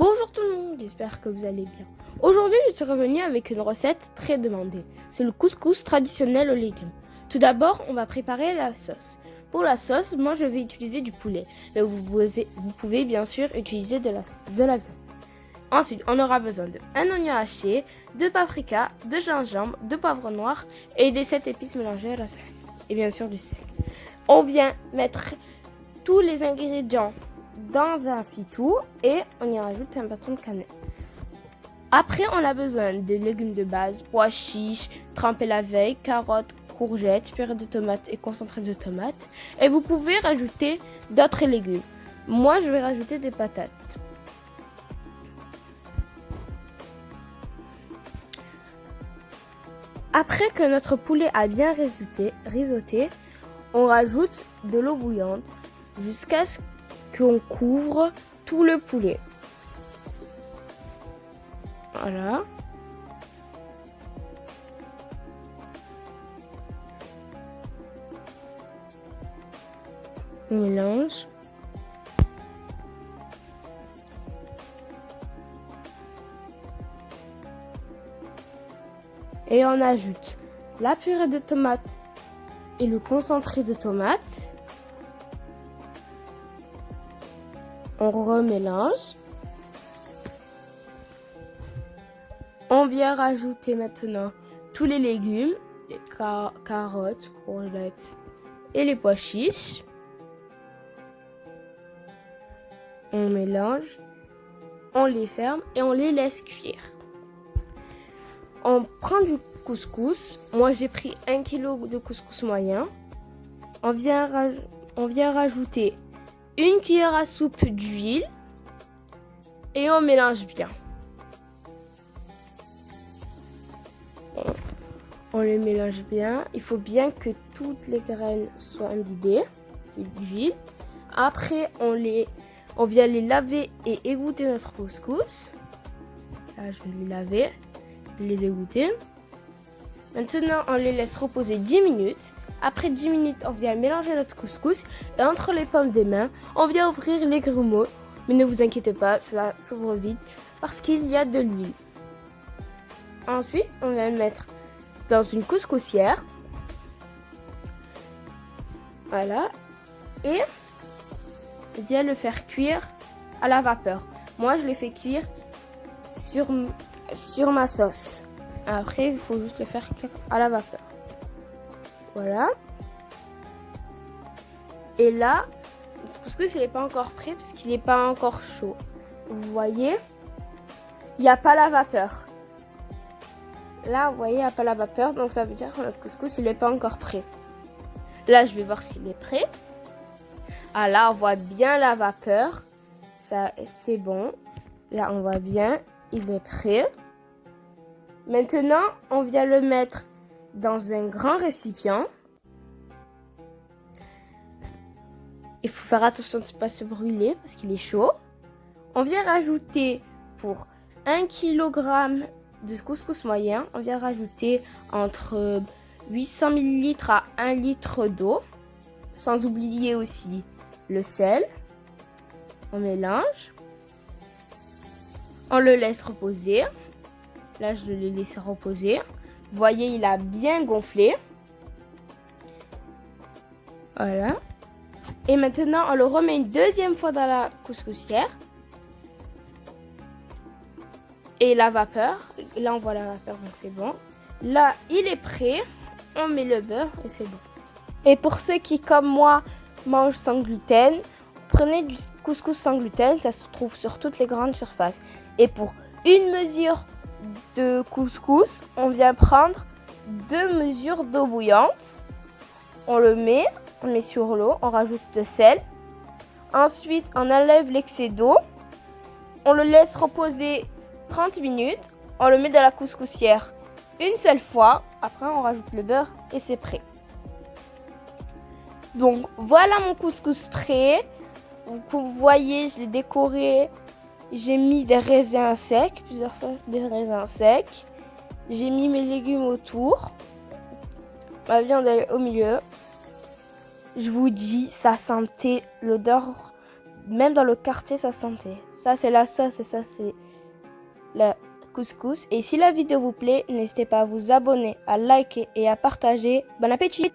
Bonjour tout le monde, j'espère que vous allez bien. Aujourd'hui, je suis revenue avec une recette très demandée. C'est le couscous traditionnel aux légumes. Tout d'abord, on va préparer la sauce. Pour la sauce, moi je vais utiliser du poulet, mais vous pouvez bien sûr utiliser de la viande. Ensuite, on aura besoin d'un oignon haché, de paprika, de gingembre, de poivre noir et des 7 épices mélangées à la salade. Et bien sûr du sel. On vient mettre tous les ingrédients dans un fitou et on y rajoute un bâton de cannelle. Après, on a besoin de légumes de base, pois chiches, trempés la veille, carottes, courgettes, purée de tomates et concentré de tomates. Et vous pouvez rajouter d'autres légumes. Moi, je vais rajouter des patates. Après que notre poulet a bien risotté, on rajoute de l'eau bouillante jusqu'à ce qu'on couvre tout le poulet. Voilà. On mélange. Et on ajoute la purée de tomates et le concentré de tomates. On remélange. On vient rajouter maintenant tous les légumes, les carottes, courgettes et les pois chiches. On mélange, on les ferme et on les laisse cuire. On prend du couscous. Moi, j'ai pris 1 kg de couscous moyen. On vient rajouter 1 cuillère à soupe d'huile et on mélange bien. On le mélange bien. Il faut bien que toutes les graines soient imbibées d'huile. Après, on vient les laver et égoutter notre couscous. Là, je vais les laver, les égoutter. Maintenant, on les laisse reposer 10 minutes. Après 10 minutes, on vient mélanger notre couscous. Et entre les pommes des mains, on vient ouvrir les grumeaux. Mais ne vous inquiétez pas, cela s'ouvre vite parce qu'il y a de l'huile. Ensuite, on va mettre dans une couscoussière. Voilà. Et on vient le faire cuire à la vapeur. Moi, je l'ai fait cuire sur ma sauce. Après, il faut juste le faire cuire à la vapeur. Voilà. Et là, le couscous, il n'est pas encore prêt parce qu'il n'est pas encore chaud. Vous voyez, il n'y a pas la vapeur. Là, vous voyez, il n'y a pas la vapeur. Donc, ça veut dire que notre couscous, il n'est pas encore prêt. Là, je vais voir s'il est prêt. Ah, là, on voit bien la vapeur. Ça, c'est bon. Là, on voit bien. Il est prêt. Maintenant, on vient le mettre dans un grand récipient. Il faut faire attention de ne pas se brûler parce qu'il est chaud. On vient rajouter pour 1 kg de couscous moyen, on vient rajouter entre 800 ml à 1 litre d'eau. Sans oublier aussi le sel. On mélange. On le laisse reposer. Là, je l'ai laissé reposer. Vous voyez, il a bien gonflé. Voilà. Et maintenant, on le remet une deuxième fois dans la couscoussière. Et la vapeur. Là, on voit la vapeur, donc c'est bon. Là, il est prêt. On met le beurre et c'est bon. Et pour ceux qui, comme moi, mangent sans gluten, prenez du couscous sans gluten. Ça se trouve sur toutes les grandes surfaces. Et pour une mesure de couscous, on vient prendre 2 mesures d'eau bouillante. On met sur l'eau, on rajoute de sel. Ensuite, on enlève l'excès d'eau. On le laisse reposer 30 minutes. On le met dans la couscoussière une seule fois. Après, on rajoute le beurre et c'est prêt. Donc, voilà mon couscous prêt. Vous voyez, je l'ai décoré. J'ai mis des raisins secs, plusieurs sortes de raisins secs. J'ai mis mes légumes autour. Ma viande est au milieu. Je vous dis, ça sentait l'odeur même dans le quartier, ça sentait. Ça, c'est la sauce et ça, c'est le couscous. Et si la vidéo vous plaît, n'hésitez pas à vous abonner, à liker et à partager. Bon appétit!